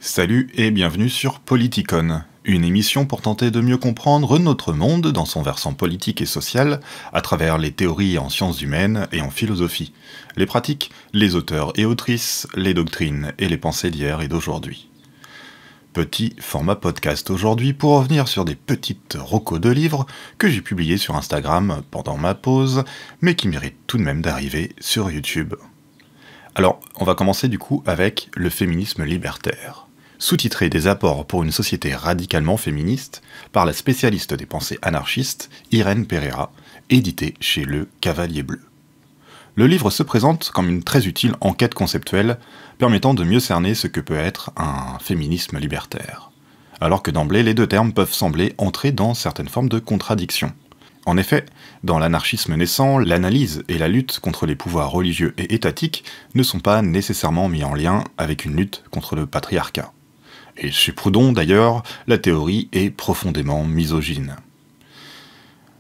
Salut et bienvenue sur Politicon, une émission pour tenter de mieux comprendre notre monde dans son versant politique et social à travers les théories en sciences humaines et en philosophie, les pratiques, les auteurs et autrices, les doctrines et les pensées d'hier et d'aujourd'hui. Petit format podcast aujourd'hui pour revenir sur des petites recos de livres que j'ai publiés sur Instagram pendant ma pause, mais qui méritent tout de même d'arriver sur YouTube. Alors, on va commencer du coup avec le féminisme libertaire, sous-titré Des apports pour une société radicalement féministe par la spécialiste des pensées anarchistes Irène Pereira, édité chez Le Cavalier Bleu. Le livre se présente comme une très utile enquête conceptuelle permettant de mieux cerner ce que peut être un féminisme libertaire, alors que d'emblée les deux termes peuvent sembler entrer dans certaines formes de contradiction. En effet, dans l'anarchisme naissant, l'analyse et la lutte contre les pouvoirs religieux et étatiques ne sont pas nécessairement mis en lien avec une lutte contre le patriarcat. Et chez Proudhon, d'ailleurs, la théorie est profondément misogyne.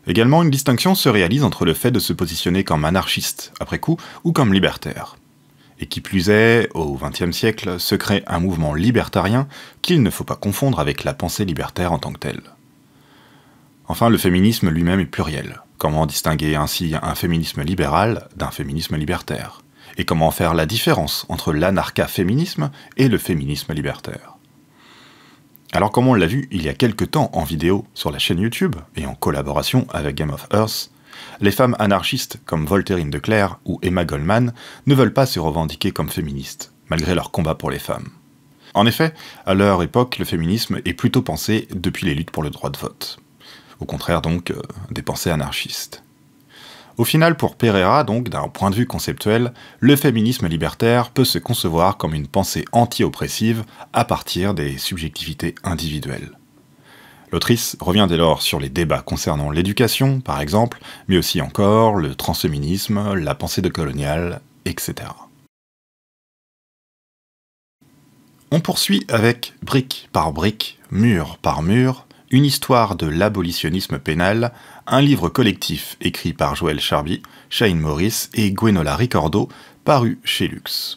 Également, une distinction se réalise entre le fait de se positionner comme anarchiste, après coup, ou comme libertaire. Et qui plus est, au XXe siècle, se crée un mouvement libertarien qu'il ne faut pas confondre avec la pensée libertaire en tant que telle. Enfin, le féminisme lui-même est pluriel. Comment distinguer ainsi un féminisme libéral d'un féminisme libertaire? Et comment faire la différence entre l'anarcha-féminisme et le féminisme libertaire? Alors comme on l'a vu il y a quelques temps en vidéo sur la chaîne YouTube, et en collaboration avec Game of Earth, les femmes anarchistes comme Voltairine de Cleyre ou Emma Goldman ne veulent pas se revendiquer comme féministes, malgré leur combat pour les femmes. En effet, à leur époque, le féminisme est plutôt pensé depuis les luttes pour le droit de vote. Au contraire donc des pensées anarchistes. Au final, pour Pereira, donc, d'un point de vue conceptuel, le féminisme libertaire peut se concevoir comme une pensée anti-oppressive à partir des subjectivités individuelles. L'autrice revient dès lors sur les débats concernant l'éducation, par exemple, mais aussi encore le transféminisme, la pensée décoloniale, etc. On poursuit avec brique par brique, mur par mur, une histoire de l'abolitionnisme pénal, un livre collectif écrit par Joël Charby, Shane Morris et Gwenola Ricordo, paru chez Lux.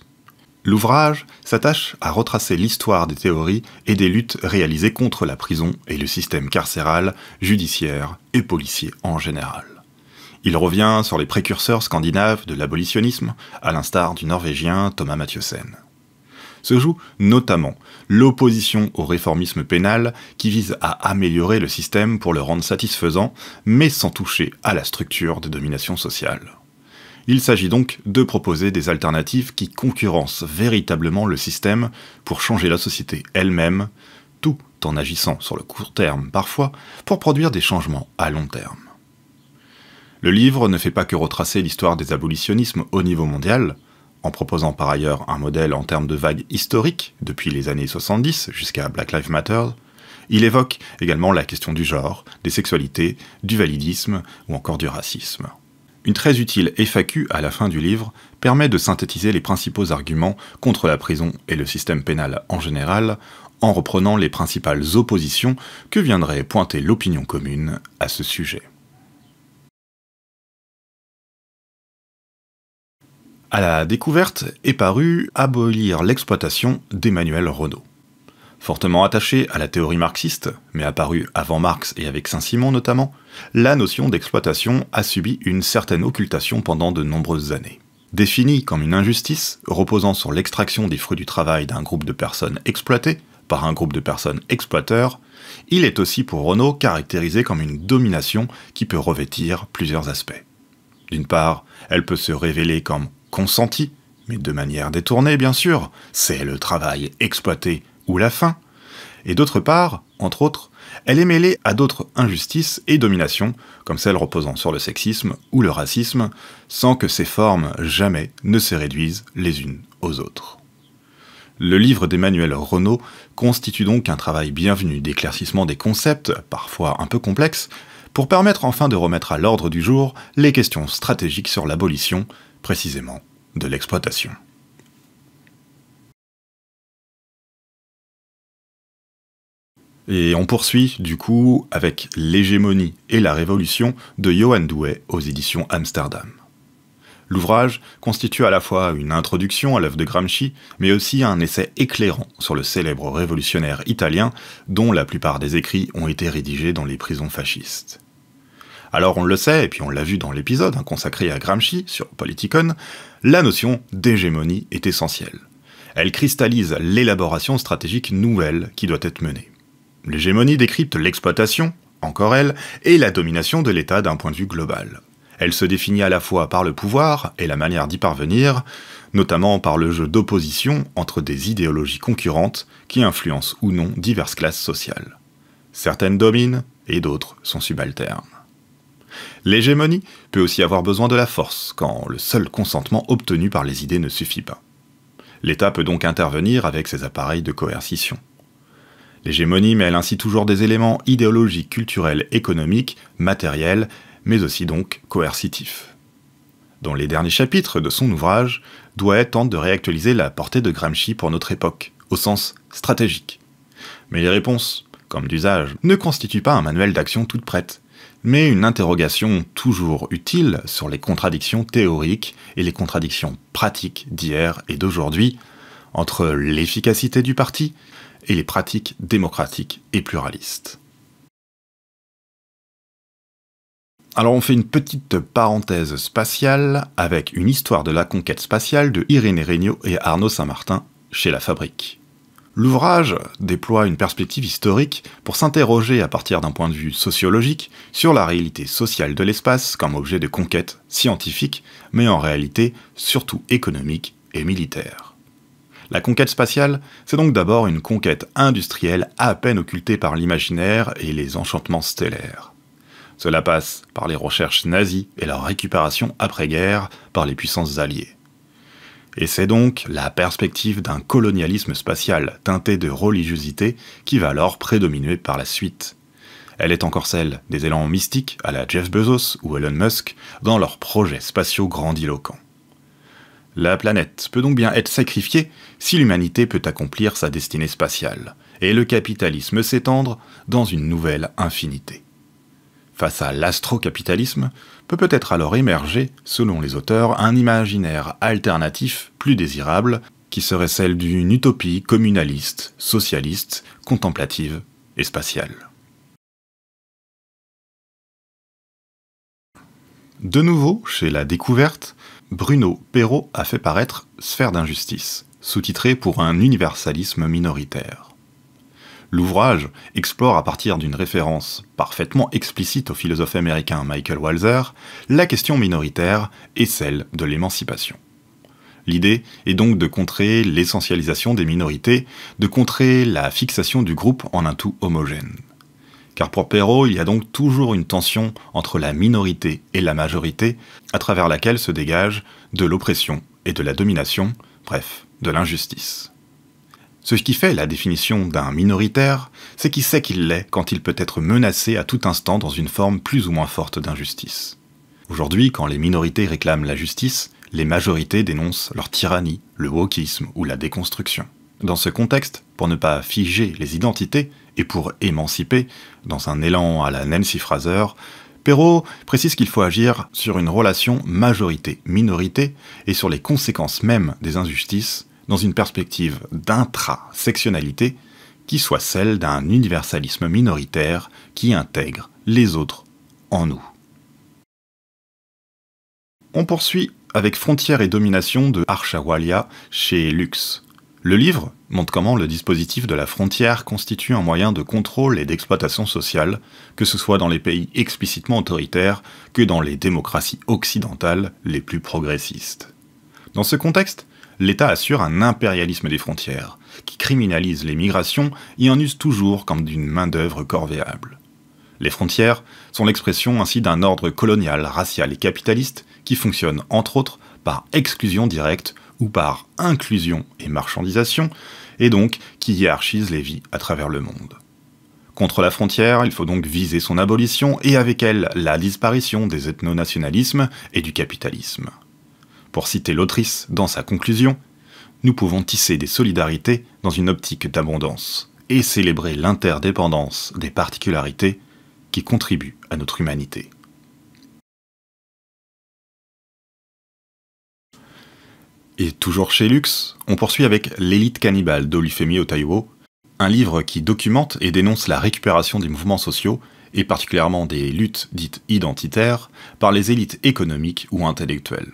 L'ouvrage s'attache à retracer l'histoire des théories et des luttes réalisées contre la prison et le système carcéral, judiciaire et policier en général. Il revient sur les précurseurs scandinaves de l'abolitionnisme, à l'instar du norvégien Thomas Mathieusen. Se joue notamment l'opposition au réformisme pénal qui vise à améliorer le système pour le rendre satisfaisant, mais sans toucher à la structure de domination sociale. Il s'agit donc de proposer des alternatives qui concurrencent véritablement le système pour changer la société elle-même, tout en agissant sur le court terme parfois pour produire des changements à long terme. Le livre ne fait pas que retracer l'histoire des abolitionnismes au niveau mondial, en proposant par ailleurs un modèle en termes de vagues historiques, depuis les années 70 jusqu'à Black Lives Matter, il évoque également la question du genre, des sexualités, du validisme ou encore du racisme. Une très utile FAQ à la fin du livre permet de synthétiser les principaux arguments contre la prison et le système pénal en général, en reprenant les principales oppositions que viendrait pointer l'opinion commune à ce sujet. À la découverte est paru Abolir l'exploitation d'Emmanuel Renaud. Fortement attaché à la théorie marxiste, mais apparu avant Marx et avec Saint-Simon notamment, la notion d'exploitation a subi une certaine occultation pendant de nombreuses années. Définie comme une injustice reposant sur l'extraction des fruits du travail d'un groupe de personnes exploitées par un groupe de personnes exploiteurs, il est aussi pour Renaud caractérisé comme une domination qui peut revêtir plusieurs aspects. D'une part, elle peut se révéler comme consentie, mais de manière détournée bien sûr, c'est le travail exploité ou la faim, et d'autre part, entre autres, elle est mêlée à d'autres injustices et dominations, comme celles reposant sur le sexisme ou le racisme, sans que ces formes jamais ne se réduisent les unes aux autres. Le livre d'Emmanuel Renaud constitue donc un travail bienvenu d'éclaircissement des concepts, parfois un peu complexes, pour permettre enfin de remettre à l'ordre du jour les questions stratégiques sur l'abolition, précisément de l'exploitation. Et on poursuit du coup avec L'hégémonie et la révolution de Johan Douay aux éditions Amsterdam. L'ouvrage constitue à la fois une introduction à l'œuvre de Gramsci, mais aussi un essai éclairant sur le célèbre révolutionnaire italien, dont la plupart des écrits ont été rédigés dans les prisons fascistes. Alors on le sait, et puis on l'a vu dans l'épisode consacré à Gramsci sur Politikon, la notion d'hégémonie est essentielle. Elle cristallise l'élaboration stratégique nouvelle qui doit être menée. L'hégémonie décrypte l'exploitation, encore elle, et la domination de l'État d'un point de vue global. Elle se définit à la fois par le pouvoir et la manière d'y parvenir, notamment par le jeu d'opposition entre des idéologies concurrentes qui influencent ou non diverses classes sociales. Certaines dominent et d'autres sont subalternes. L'hégémonie peut aussi avoir besoin de la force, quand le seul consentement obtenu par les idées ne suffit pas. L'État peut donc intervenir avec ses appareils de coercition. L'hégémonie mêle ainsi toujours des éléments idéologiques, culturels, économiques, matériels, mais aussi donc coercitifs. Dans les derniers chapitres de son ouvrage, Douai tente de réactualiser la portée de Gramsci pour notre époque, au sens stratégique. Mais les réponses, comme d'usage, ne constituent pas un manuel d'action toute prête, mais une interrogation toujours utile sur les contradictions théoriques et les contradictions pratiques d'hier et d'aujourd'hui, entre l'efficacité du parti et les pratiques démocratiques et pluralistes. Alors on fait une petite parenthèse spatiale avec une histoire de la conquête spatiale de Irénée Regnault et Arnaud Saint-Martin chez La Fabrique. L'ouvrage déploie une perspective historique pour s'interroger à partir d'un point de vue sociologique sur la réalité sociale de l'espace comme objet de conquête scientifique, mais en réalité surtout économique et militaire. La conquête spatiale, c'est donc d'abord une conquête industrielle à peine occultée par l'imaginaire et les enchantements stellaires. Cela passe par les recherches nazies et leur récupération après-guerre par les puissances alliées. Et c'est donc la perspective d'un colonialisme spatial teinté de religiosité qui va alors prédominer par la suite. Elle est encore celle des élans mystiques à la Jeff Bezos ou Elon Musk dans leurs projets spatiaux grandiloquents. La planète peut donc bien être sacrifiée si l'humanité peut accomplir sa destinée spatiale, et le capitalisme s'étendre dans une nouvelle infinité. Face à l'astrocapitalisme, peut peut-être alors émerger, selon les auteurs, un imaginaire alternatif plus désirable, qui serait celle d'une utopie communaliste, socialiste, contemplative et spatiale. De nouveau, chez La Découverte, Bruno Perrault a fait paraître Sphère d'injustice, sous-titré pour un universalisme minoritaire. L'ouvrage explore à partir d'une référence parfaitement explicite au philosophe américain Michael Walzer la question minoritaire et celle de l'émancipation. L'idée est donc de contrer l'essentialisation des minorités, de contrer la fixation du groupe en un tout homogène. Car pour Perrault, il y a donc toujours une tension entre la minorité et la majorité, à travers laquelle se dégage de l'oppression et de la domination, bref, de l'injustice. Ce qui fait la définition d'un minoritaire, c'est qu'il sait qu'il l'est quand il peut être menacé à tout instant dans une forme plus ou moins forte d'injustice. Aujourd'hui, quand les minorités réclament la justice, les majorités dénoncent leur tyrannie, le wokisme ou la déconstruction. Dans ce contexte, pour ne pas figer les identités et pour émanciper, dans un élan à la Nancy Fraser, Perrault précise qu'il faut agir sur une relation majorité-minorité et sur les conséquences mêmes des injustices dans une perspective d'intrasectionnalité qui soit celle d'un universalisme minoritaire qui intègre les autres en nous. On poursuit avec Frontières et domination de Harsha-Walia chez Lux. Le livre montre comment le dispositif de la frontière constitue un moyen de contrôle et d'exploitation sociale, que ce soit dans les pays explicitement autoritaires que dans les démocraties occidentales les plus progressistes. Dans ce contexte, l'État assure un impérialisme des frontières, qui criminalise les migrations et en use toujours comme d'une main-d'œuvre corvéable. Les frontières sont l'expression ainsi d'un ordre colonial, racial et capitaliste qui fonctionne entre autres par exclusion directe ou par inclusion et marchandisation, et donc qui hiérarchise les vies à travers le monde. Contre la frontière, il faut donc viser son abolition et avec elle la disparition des ethno-nationalismes et du capitalisme. Pour citer l'autrice dans sa conclusion, nous pouvons tisser des solidarités dans une optique d'abondance et célébrer l'interdépendance des particularités qui contribuent à notre humanité. Et toujours chez Lux, on poursuit avec L'élite cannibale d'Olufemi Otaiwo, un livre qui documente et dénonce la récupération des mouvements sociaux, et particulièrement des luttes dites identitaires, par les élites économiques ou intellectuelles.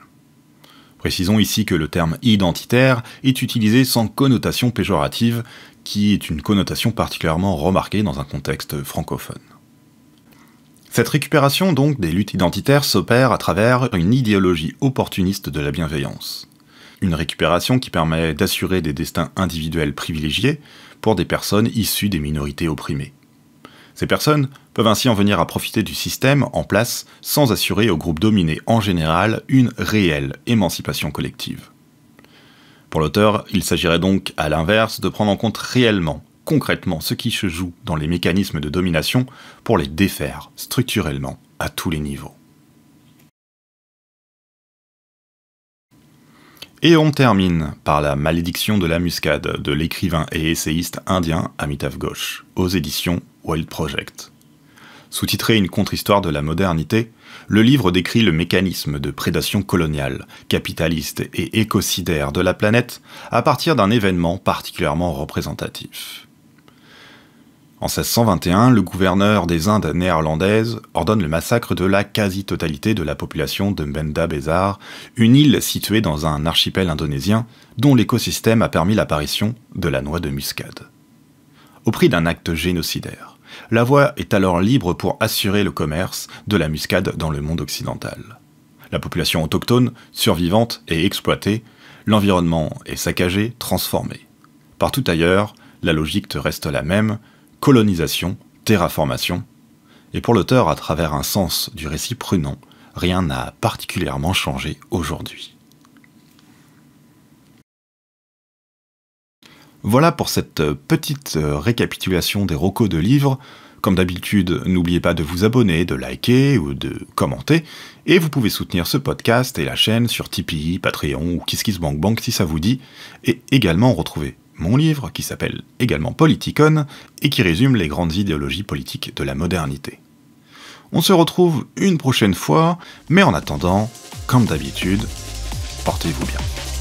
Précisons ici que le terme identitaire est utilisé sans connotation péjorative, qui est une connotation particulièrement remarquée dans un contexte francophone. Cette récupération donc des luttes identitaires s'opère à travers une idéologie opportuniste de la bienveillance. Une récupération qui permet d'assurer des destins individuels privilégiés pour des personnes issues des minorités opprimées. Ces personnes peuvent ainsi en venir à profiter du système en place sans assurer aux groupes dominés en général une réelle émancipation collective. Pour l'auteur, il s'agirait donc, à l'inverse, de prendre en compte réellement, concrètement, ce qui se joue dans les mécanismes de domination pour les défaire structurellement à tous les niveaux. Et on termine par La malédiction de la muscade de l'écrivain et essayiste indien Amitav Ghosh, aux éditions Wild Project. Sous-titré Une contre-histoire de la modernité, le livre décrit le mécanisme de prédation coloniale, capitaliste et écocidaire de la planète à partir d'un événement particulièrement représentatif. En 1621, le gouverneur des Indes néerlandaises ordonne le massacre de la quasi-totalité de la population de Banda Besar, une île située dans un archipel indonésien dont l'écosystème a permis l'apparition de la noix de muscade. Au prix d'un acte génocidaire, la voie est alors libre pour assurer le commerce de la muscade dans le monde occidental. La population autochtone, survivante et exploitée, l'environnement est saccagé, transformé. Partout ailleurs, la logique reste la même, colonisation, terraformation, et pour l'auteur, à travers un sens du récit prudent, rien n'a particulièrement changé aujourd'hui. Voilà pour cette petite récapitulation des recos de livres. Comme d'habitude, n'oubliez pas de vous abonner, de liker ou de commenter, et vous pouvez soutenir ce podcast et la chaîne sur Tipeee, Patreon ou KissKissBankBank si ça vous dit, et également retrouver mon livre qui s'appelle également Politikon et qui résume les grandes idéologies politiques de la modernité. On se retrouve une prochaine fois, mais en attendant, comme d'habitude, portez-vous bien.